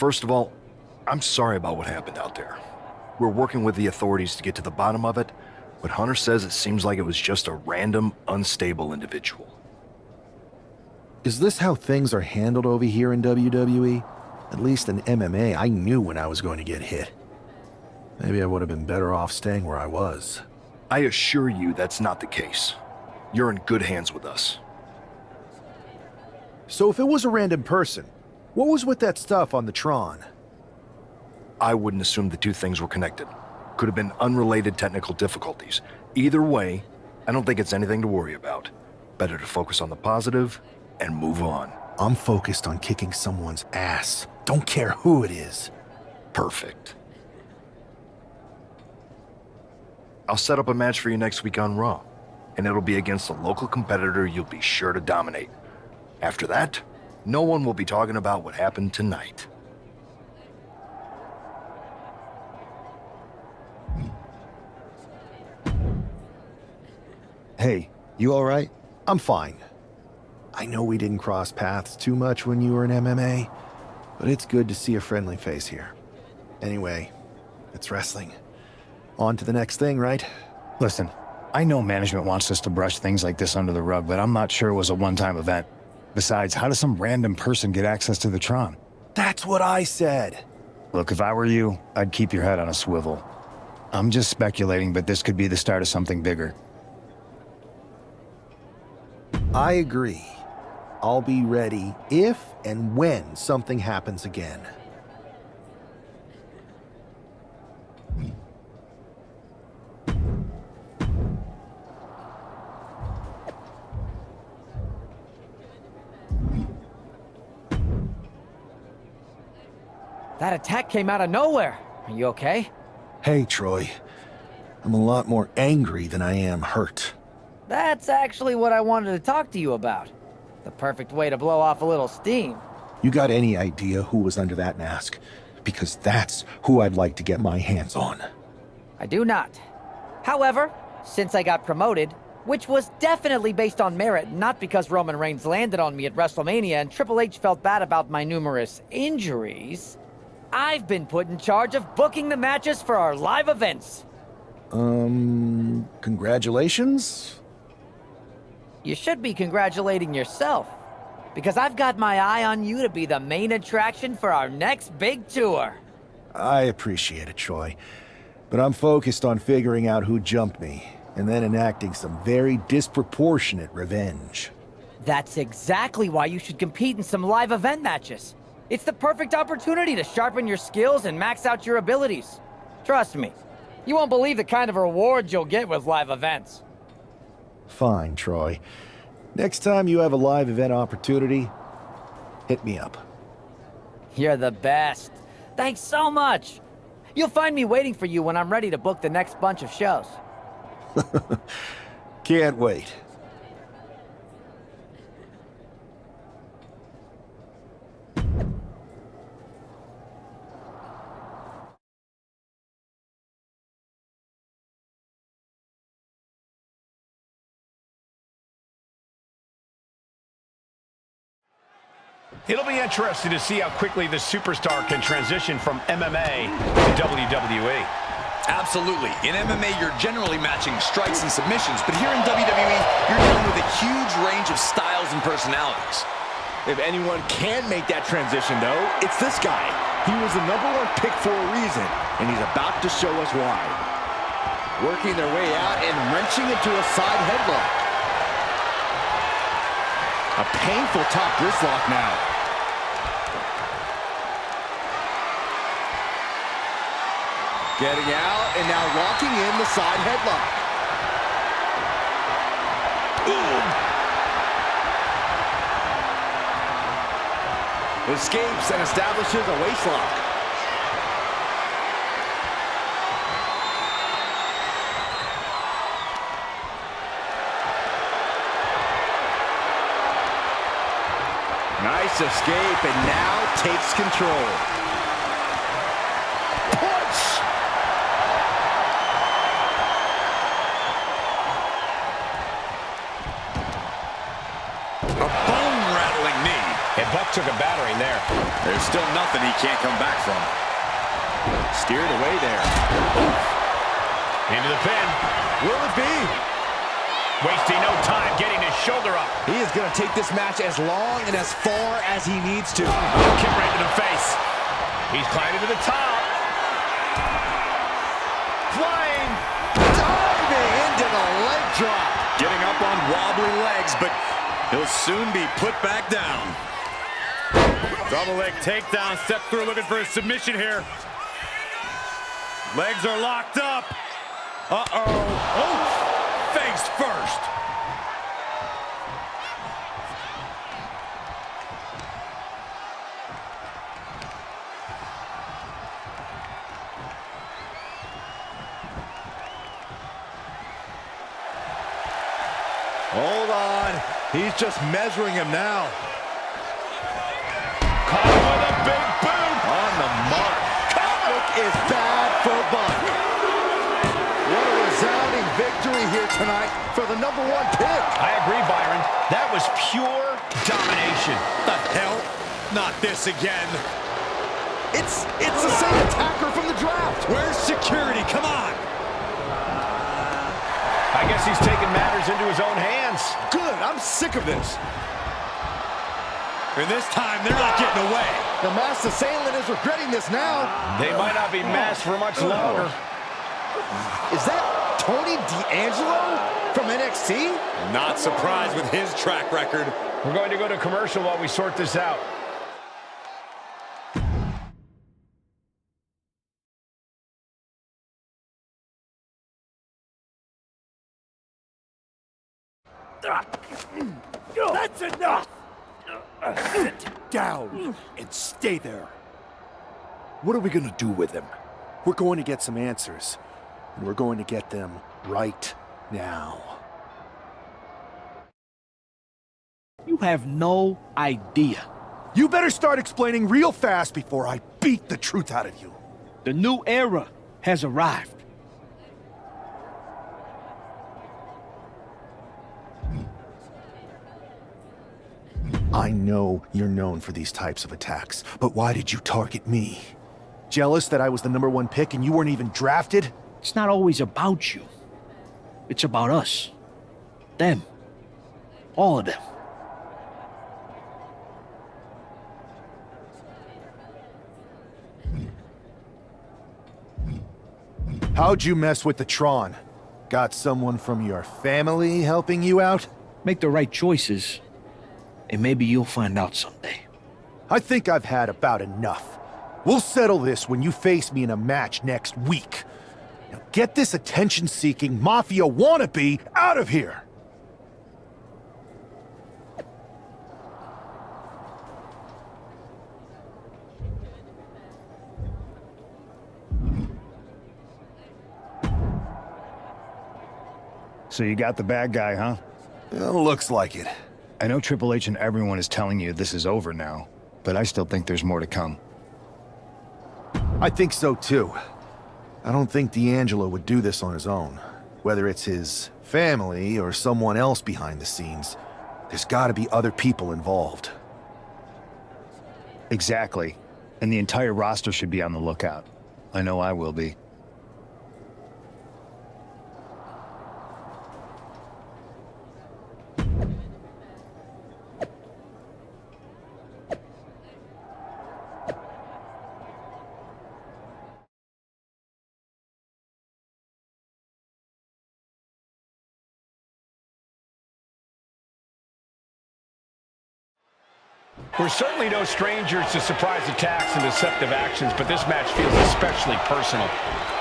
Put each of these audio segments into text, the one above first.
First of all, I'm sorry about what happened out there. We're working with the authorities to get to the bottom of it, but Hunter says it seems like it was just a random, unstable individual. Is this how things are handled over here in WWE? At least in MMA, I knew when I was going to get hit. Maybe I would have been better off staying where I was. I assure you that's not the case. You're in good hands with us. So if it was a random person, what was with that stuff on the Tron? I wouldn't assume the two things were connected. Could have been unrelated technical difficulties. Either way, I don't think it's anything to worry about. Better to focus on the positive and move on. I'm focused on kicking someone's ass. Don't care who it is. Perfect. I'll set up a match for you next week on Raw, and it'll be against a local competitor you'll be sure to dominate. After that, no one will be talking about what happened tonight. Hey, you all right? I'm fine. I know we didn't cross paths too much when you were in MMA, but it's good to see a friendly face here. Anyway, it's wrestling. On to the next thing, right? Listen, I know management wants us to brush things like this under the rug, but I'm not sure it was a one-time event. Besides, how does some random person get access to the Tron? That's what I said. Look, if I were you, I'd keep your head on a swivel. I'm just speculating, but this could be the start of something bigger. I agree. I'll be ready if and when something happens again. That attack came out of nowhere. Are you okay? Hey, Troy. I'm a lot more angry than I am hurt. That's actually what I wanted to talk to you about. The perfect way to blow off a little steam. You got any idea who was under that mask? Because that's who I'd like to get my hands on. I do not. However, since I got promoted, which was definitely based on merit, not because Roman Reigns landed on me at WrestleMania and Triple H felt bad about my numerous injuries, I've been put in charge of booking the matches for our live events. Congratulations? You should be congratulating yourself, because I've got my eye on you to be the main attraction for our next big tour. I appreciate it, Troy. But I'm focused on figuring out who jumped me, and then enacting some very disproportionate revenge. That's exactly why you should compete in some live event matches. It's the perfect opportunity to sharpen your skills and max out your abilities. Trust me, you won't believe the kind of rewards you'll get with live events. Fine, Troy. Next time you have a live event opportunity, hit me up. You're the best. Thanks so much. You'll find me waiting for you when I'm ready to book the next bunch of shows. Can't wait. It'll be interesting to see how quickly the superstar can transition from MMA to WWE. Absolutely. In MMA, you're generally matching strikes and submissions, but here in WWE, you're dealing with a huge range of styles and personalities. If anyone can make that transition, though, it's this guy. He was the #1 pick for a reason, and he's about to show us why. Working their way out and wrenching into a side headlock. A painful top wrist lock now. Getting out and now locking in the side headlock. Ooh. Escapes and establishes a waistlock. Nice escape and now takes control. Buck took a battering there. There's still nothing he can't come back from. Steered away there. Into the pin. Will it be? Wasting no time getting his shoulder up. He is going to take this match as long and as far as he needs to. Kick right to the face. He's climbing to the top. Flying. Diving into the leg drop. Getting up on wobbly legs, but he'll soon be put back down. Double leg takedown. Step through looking for a submission here. Legs are locked up. Uh-oh. Oh, face first. Hold on. He's just measuring him now. Caught him with a big boot. On the mark. Look is bad for Buck. What a resounding victory here tonight for the #1 pick. I agree, Byron. That was pure domination. The hell? Not this again. It's the same attacker from the draft. Where's security? Come on. I guess he's taking matters into his own hands. Good. I'm sick of this. And this time, they're not getting away. The masked assailant is regretting this now. They might not be masked for much longer. Is that Tony D'Angelo from NXT? Not surprised with his track record. We're going to go to commercial while we sort this out. That's enough! Sit down and stay there. What are we gonna do with him? We're going to get some answers, and we're going to get them right now. You have no idea. You better start explaining real fast before I beat the truth out of you. The new era has arrived. I know you're known for these types of attacks, but why did you target me? Jealous that I was the #1 pick and you weren't even drafted? It's not always about you. It's about us. Them. All of them. How'd you mess with the Tron? Got someone from your family helping you out? Make the right choices, and maybe you'll find out someday. I think I've had about enough. We'll settle this when you face me in a match next week. Now get this attention-seeking mafia wannabe out of here! So you got the bad guy, huh? Well, looks like it. I know Triple H and everyone is telling you this is over now, but I still think there's more to come. I think so too. I don't think D'Angelo would do this on his own. Whether it's his family or someone else behind the scenes, there's gotta be other people involved. Exactly. And the entire roster should be on the lookout. I know I will be. We're certainly no strangers to surprise attacks and deceptive actions, but this match feels especially personal.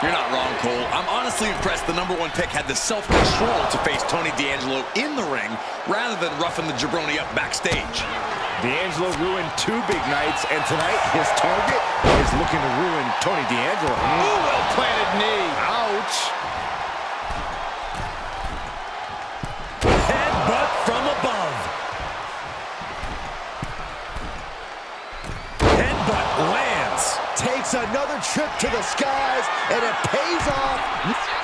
You're not wrong, Cole. I'm honestly impressed the #1 pick had the self-control to face Tony D'Angelo in the ring rather than roughing the jabroni up backstage. D'Angelo ruined 2 big nights, and tonight his target is looking to ruin Tony D'Angelo. Ooh, well-planted knee. Ouch. Headbutt from above. Headbutt lands. Takes another trip to the skies, and it pays off.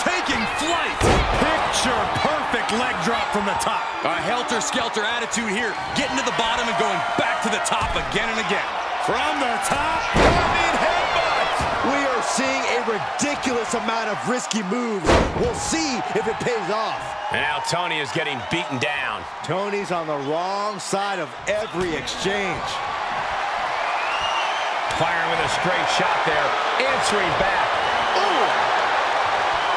Taking flight. Picture perfect leg drop from the top. A helter-skelter attitude here, getting to the bottom and going back to the top again and again. From the top, running headbutts. We are seeing a ridiculous amount of risky moves. We'll see if it pays off. And now Tony is getting beaten down. Tony's on the wrong side of every exchange. Firing with a straight shot there, answering back. Ooh!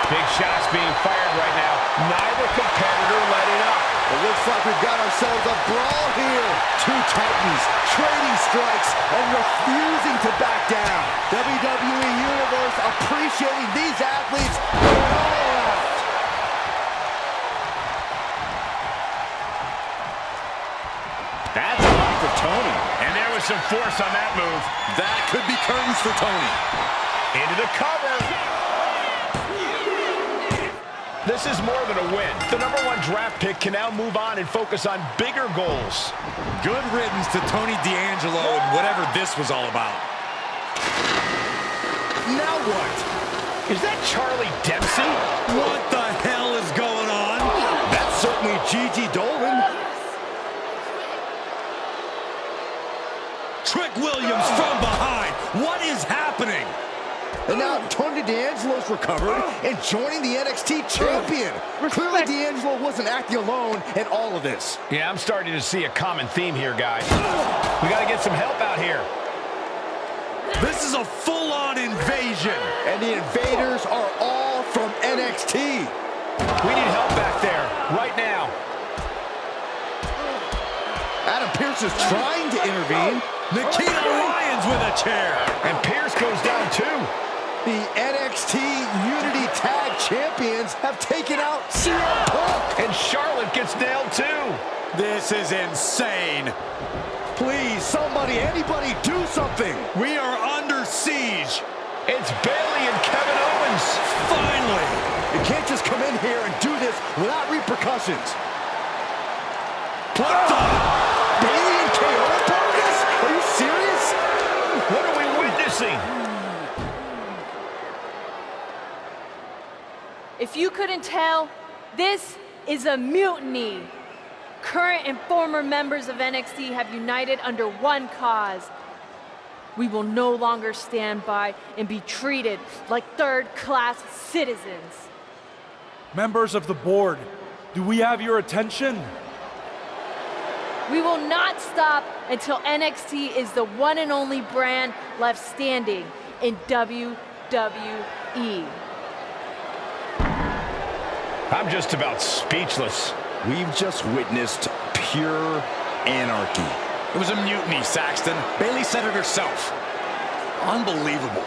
Big shots being fired right now. Neither competitor letting up. It looks like we've got ourselves a brawl here. Two titans trading strikes and refusing to back down. WWE Universe appreciating these athletes going all out. That's a lot for Tony. And there was some force on that move. That could be curtains for Tony. Into the cover. This is more than a win. The #1 draft pick can now move on and focus on bigger goals. Good riddance to Tony D'Angelo and whatever this was all about. Now what? Is that Charlie Dempsey? What the hell is going on? That's certainly Gigi Dolan. Trick Williams from behind. What is happening? And now Tony D'Angelo's recovered and joining the NXT champion. Clearly D'Angelo wasn't acting alone in all of this. Yeah, I'm starting to see a common theme here, guys. We got to get some help out here. This is a full-on invasion. And the invaders are all from NXT. We need help back there, right now. Adam Pearce is trying to intervene. Nikita Lyons with a chair. And Pierce goes down too. The NXT Unity Tag Champions have taken out CM Punk. And Charlotte gets nailed too. This is insane. Please, somebody, anybody, do something. We are under siege. It's Bayley and Kevin Owens. Finally. You can't just come in here and do this without repercussions. What the? Bayley and KO are part of this? Are you serious? What are we witnessing? If you couldn't tell, this is a mutiny. Current and former members of NXT have united under one cause. We will no longer stand by and be treated like third-class citizens. Members of the board, do we have your attention? We will not stop until NXT is the one and only brand left standing in WWE. I'm just about speechless. We've just witnessed pure anarchy. It was a mutiny, Saxton. Bayley said it herself. Unbelievable.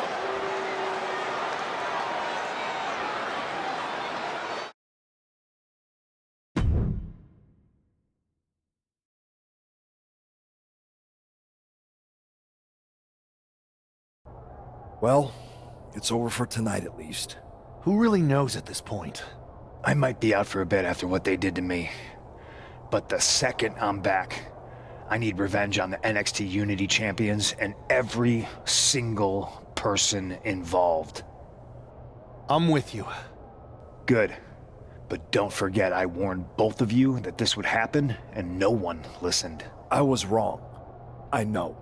Well, it's over for tonight at least. Who really knows at this point? I might be out for a bit after what they did to me. But the second I'm back, I need revenge on the NXT Unity Champions and every single person involved. I'm with you. Good. But don't forget I warned both of you that this would happen, and no one listened. I was wrong. I know.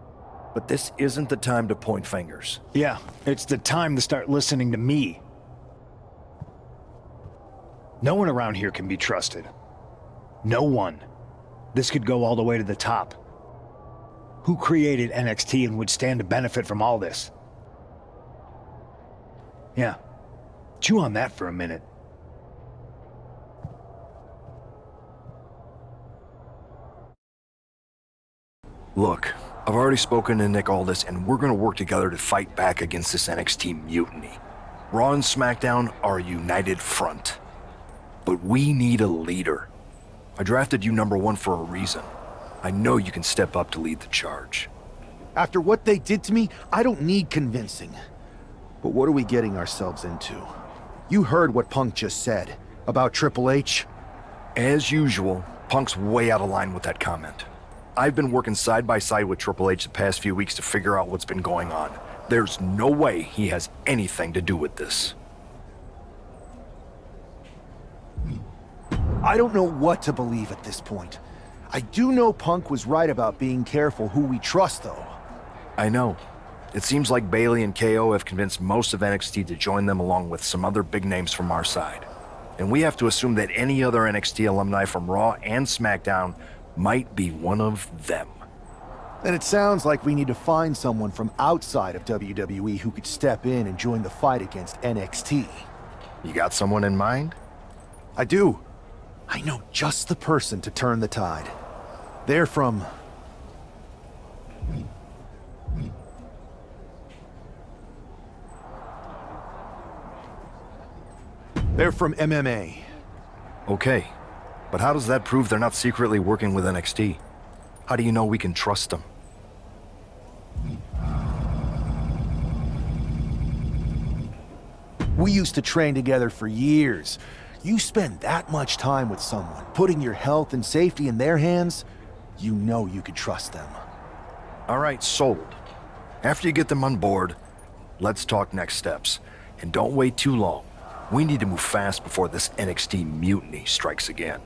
But this isn't the time to point fingers. Yeah, it's the time to start listening to me. No one around here can be trusted. No one. This could go all the way to the top. Who created NXT and would stand to benefit from all this? Yeah. Chew on that for a minute. Look, I've already spoken to Nick Aldis, and we're gonna work together to fight back against this NXT mutiny. Raw and SmackDown are a united front. But we need a leader. I drafted you #1 for a reason. I know you can step up to lead the charge. After what they did to me, I don't need convincing. But what are we getting ourselves into? You heard what Punk just said about Triple H. As usual, Punk's way out of line with that comment. I've been working side by side with Triple H the past few weeks to figure out what's been going on. There's no way he has anything to do with this. I don't know what to believe at this point. I do know Punk was right about being careful who we trust, though. I know. It seems like Bailey and KO have convinced most of NXT to join them along with some other big names from our side. And we have to assume that any other NXT alumni from Raw and SmackDown might be one of them. Then it sounds like we need to find someone from outside of WWE who could step in and join the fight against NXT. You got someone in mind? I do. I know just the person to turn the tide. They're from... They're from MMA. Okay, but how does that prove they're not secretly working with NXT? How do you know we can trust them? We used to train together for years. You spend that much time with someone, putting your health and safety in their hands, you know you can trust them. All right, sold. After you get them on board, let's talk next steps. And don't wait too long. We need to move fast before this NXT mutiny strikes again.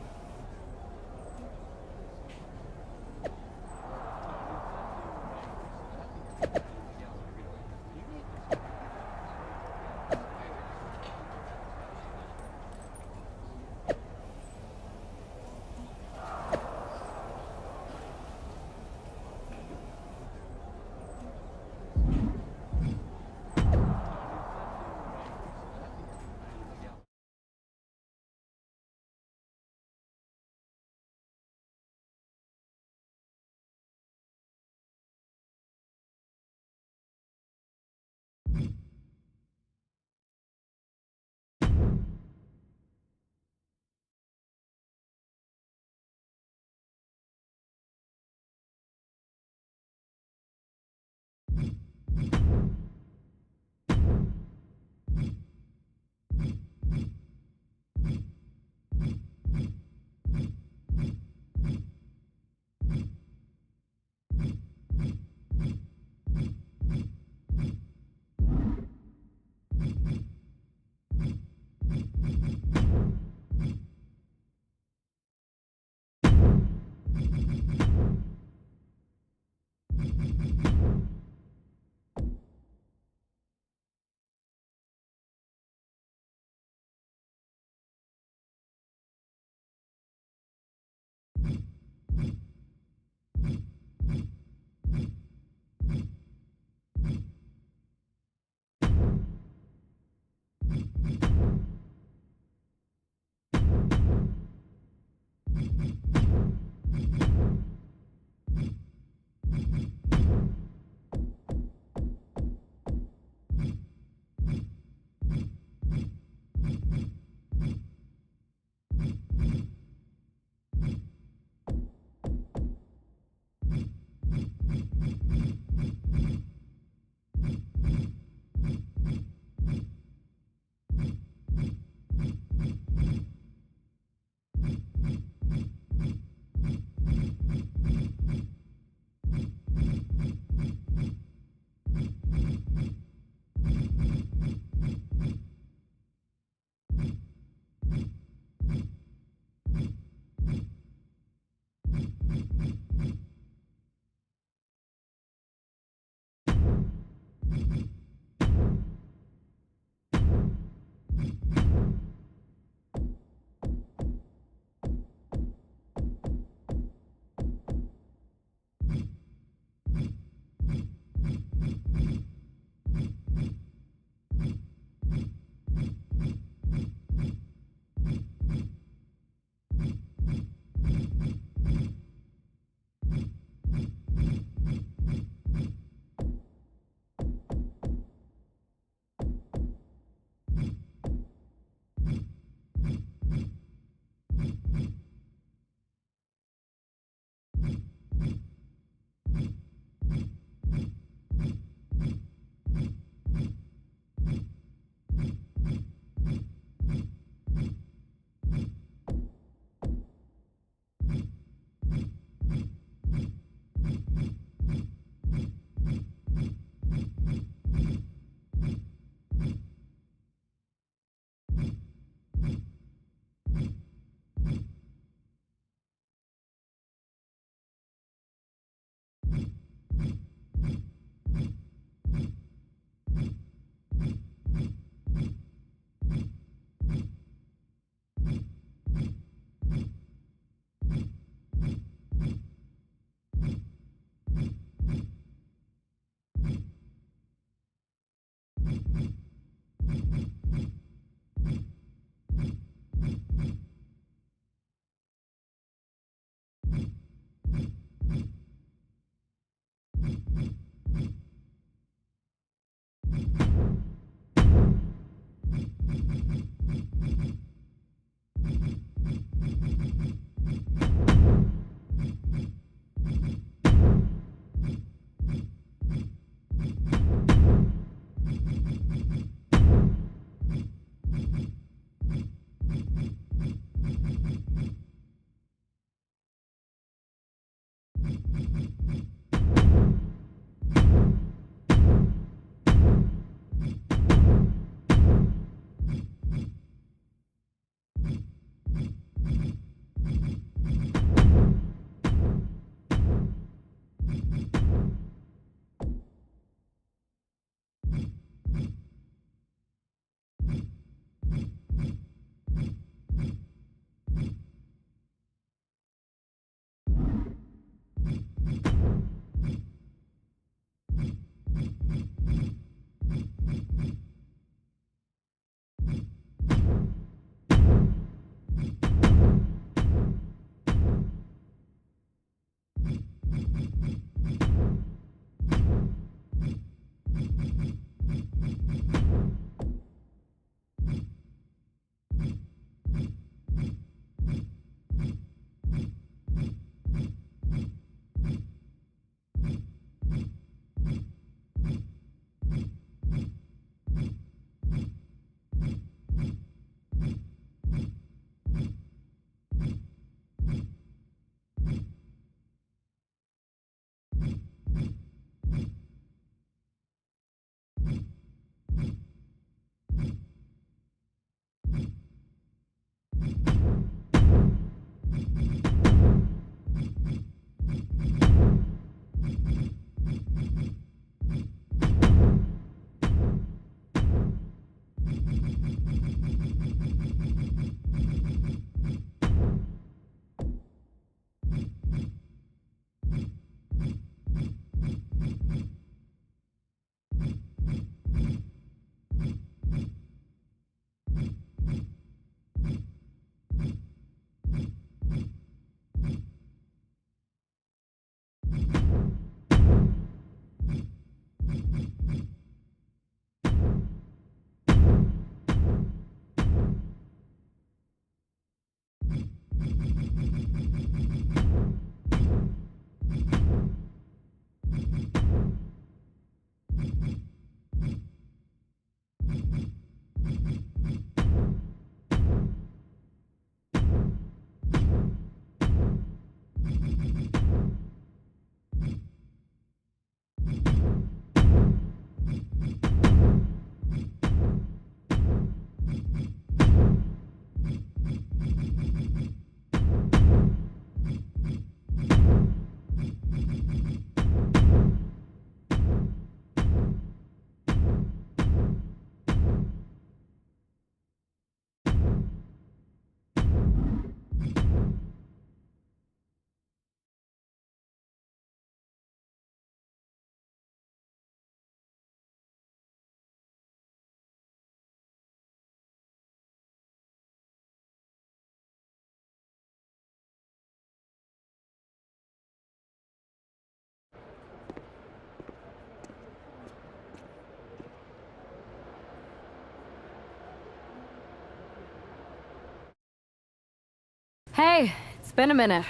Hey, it's been a minute.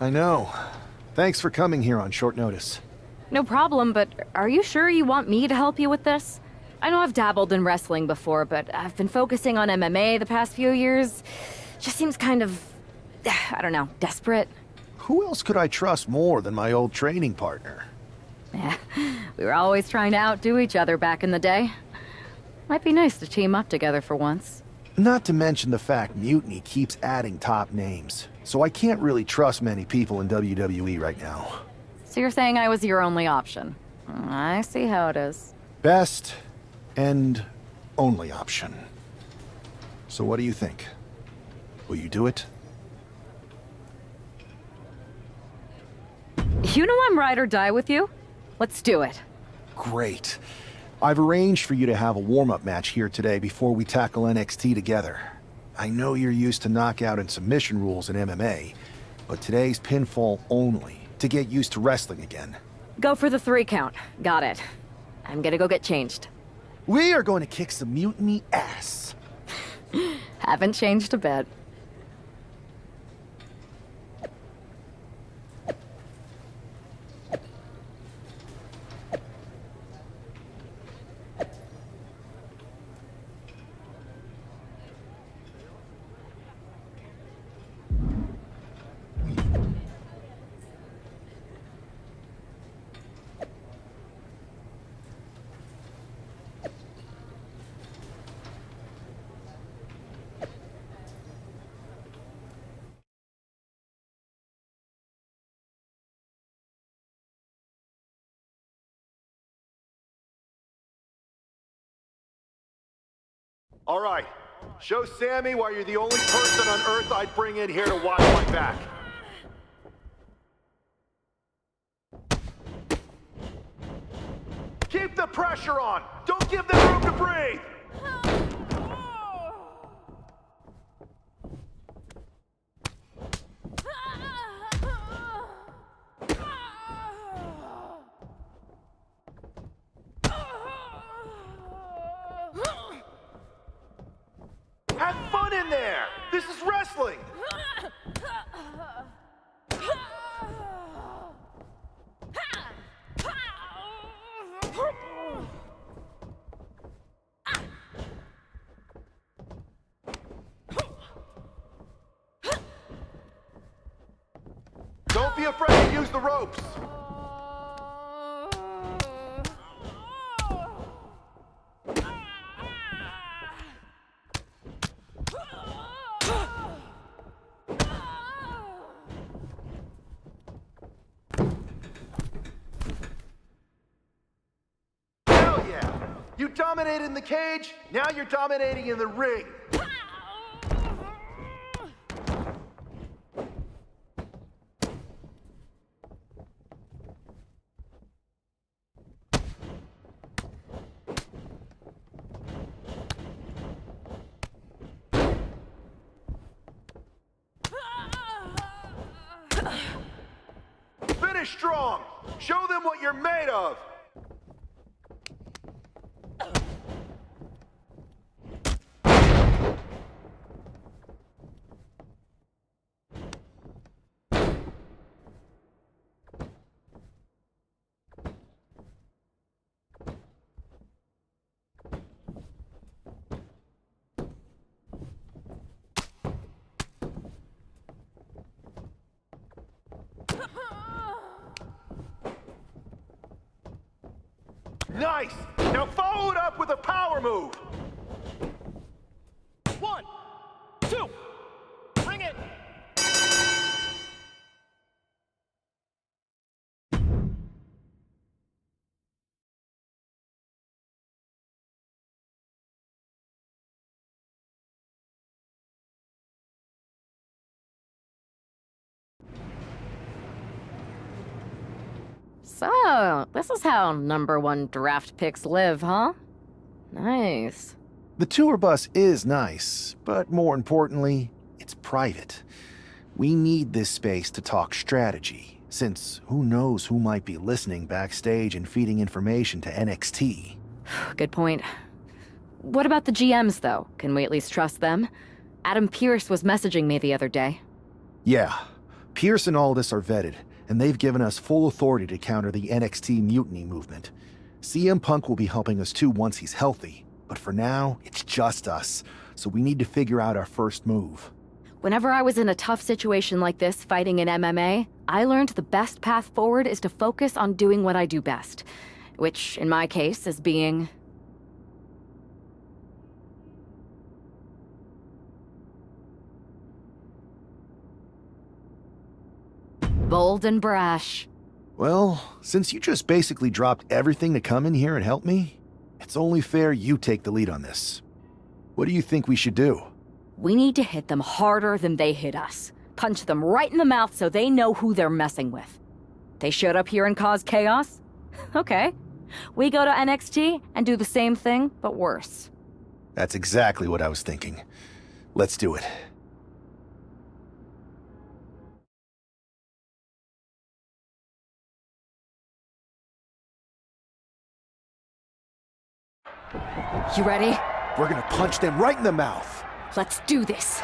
I know. Thanks for coming here on short notice. No problem, but are you sure you want me to help you with this? I know I've dabbled in wrestling before, but I've been focusing on MMA the past few years. Just seems kind of, I don't know, desperate. Who else could I trust more than my old training partner? Yeah, we were always trying to outdo each other back in the day. Might be nice to team up together for once. Not to mention the fact Mutiny keeps adding top names, so I can't really trust many people in WWE right now. So you're saying I was your only option? I see how it is. Best and only option. So what do you think? Will you do it? You know I'm ride or die with you. Let's do it. Great. I've arranged for you to have a warm-up match here today before we tackle NXT together. I know you're used to knockout and submission rules in MMA, but today's pinfall only, to get used to wrestling again. Go for the 3 count. Got it. I'm gonna go get changed. We are going to kick some mutiny ass. Haven't changed a bit. All right, show Sammy why you're the only person on Earth I'd bring in here to watch my back. Keep the pressure on! Don't give them room to breathe! Have fun in there! This is wrestling! Don't be afraid to use the ropes! Hell yeah! You dominated in the cage, now you're dominating in the ring! Finish strong! Show them what you're made of! Nice! Now follow it up with a power move! 1, 2, bring it! So, this is how #1 draft picks live, huh? Nice. The tour bus is nice, but more importantly, it's private. We need this space to talk strategy, since who knows who might be listening backstage and feeding information to NXT. Good point. What about the GMs, though? Can we at least trust them? Adam Pearce was messaging me the other day. Yeah, Pierce and Aldis are vetted, and they've given us full authority to counter the NXT mutiny movement. CM Punk will be helping us too once he's healthy, but for now, it's just us, so we need to figure out our first move. Whenever I was in a tough situation like this fighting in MMA, I learned the best path forward is to focus on doing what I do best, which, in my case, is being... bold and brash. Well, since you just basically dropped everything to come in here and help me, it's only fair you take the lead on this. What do you think we should do? We need to hit them harder than they hit us. Punch them right in the mouth so they know who they're messing with. They showed up here and caused chaos? Okay. We go to NXT and do the same thing, but worse. That's exactly what I was thinking. Let's do it. You ready? We're gonna punch them right in the mouth. Let's do this.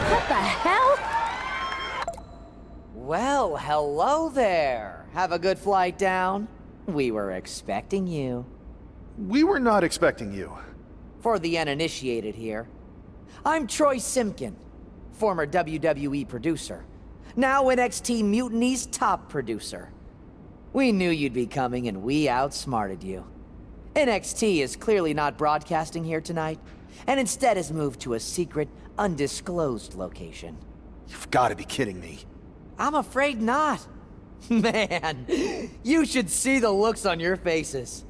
What the hell? Well, hello there. Have a good flight down. We were expecting you. We were not expecting you. For the uninitiated here, I'm Troy Simkin, former WWE producer, now NXT Mutiny's top producer. We knew you'd be coming and we outsmarted you. NXT is clearly not broadcasting here tonight, and instead has moved to a secret, undisclosed location. You've got to be kidding me. I'm afraid not. Man, you should see the looks on your faces.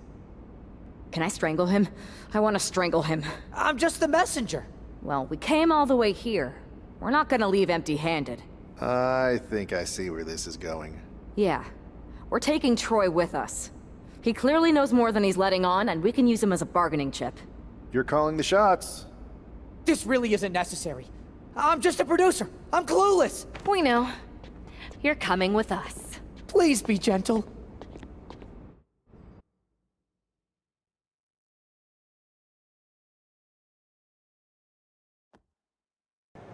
Can I strangle him? I want to strangle him. I'm just the messenger. Well, we came all the way here. We're not gonna leave empty-handed. I think I see where this is going. Yeah. We're taking Troy with us. He clearly knows more than he's letting on, and we can use him as a bargaining chip. You're calling the shots. This really isn't necessary. I'm just a producer. I'm clueless. We know. You're coming with us. Please be gentle.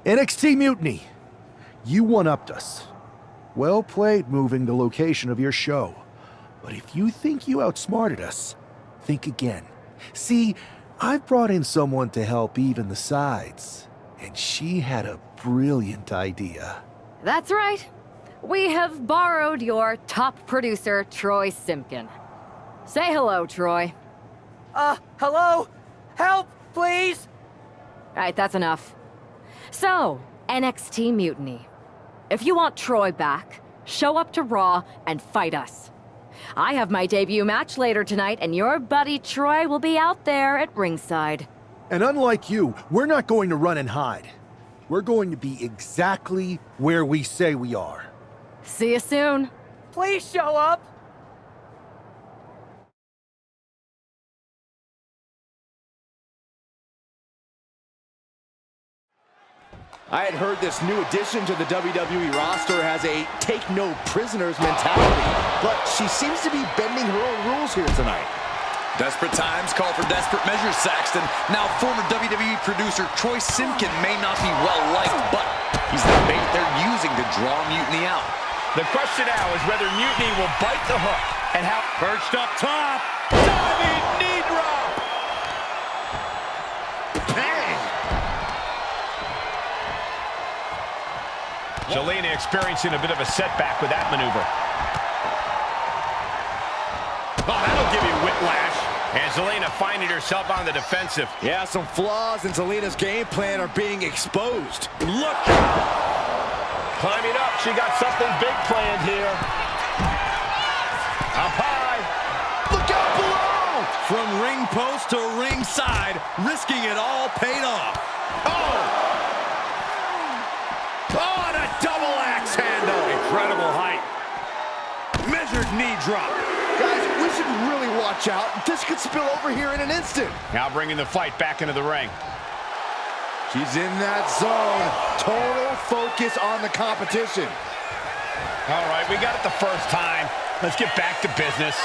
NXT Mutiny. You one-upped us. Well played moving the location of your show. But if you think you outsmarted us, think again. See, I've brought in someone to help even the sides, and she had a brilliant idea. That's right. We have borrowed your top producer, Troy Simkin. Say hello, Troy. Hello? Help, please? Alright, that's enough. So, NXT Mutiny. If you want Troy back, show up to Raw and fight us. I have my debut match later tonight, and your buddy Troy will be out there at ringside. And unlike you, we're not going to run and hide. We're going to be exactly where we say we are. See you soon. Please show up. I had heard this new addition to the WWE roster has a take-no-prisoners mentality, but she seems to be bending her own rules here tonight. Desperate times call for desperate measures, Saxton. Now, former WWE producer Troy Simkin may not be well-liked, but he's the bait they're using to draw Mutiny out. The question now is whether Mutiny will bite the hook and how... Perched up top. Diving knee drop. Bang! Zelina experiencing a bit of a setback with that maneuver. Oh, that'll give you whiplash. And Zelina finding herself on the defensive. Yeah, some flaws in Zelina's game plan are being exposed. Look out! Climbing up, she got something big planned here. Up high. Look out below! From ring post to ringside, risking it all paid off. Oh! Oh, and a double axe handle. Incredible height. Measured knee drop. Guys, we should really watch out. This could spill over here in an instant. Now bringing the fight back into the ring. She's in that zone. Total focus on the competition. All right, we got it the first time. Let's get back to business.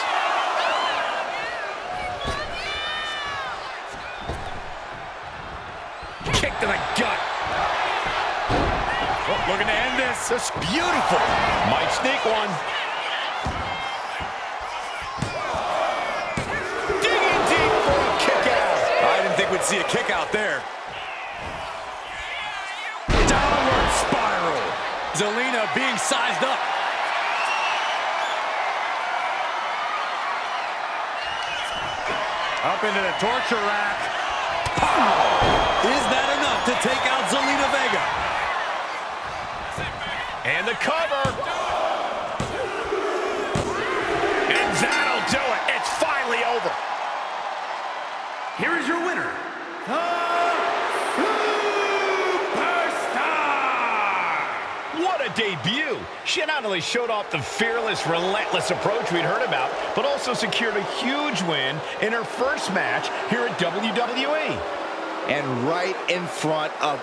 Kick to the gut. Oh, looking to end this. That's beautiful. Might sneak one. Digging deep for a kick out. I didn't think we'd see a kick out there. Downward spiral. Zelina being sized up. Up into the torture rack. Is that enough to take out Zelina Vega? And the cover. do it. It's finally over. Here is your winner, the Superstar! What a debut. She not only showed off the fearless, relentless approach we'd heard about, but also secured a huge win in her first match here at WWE. And right in front of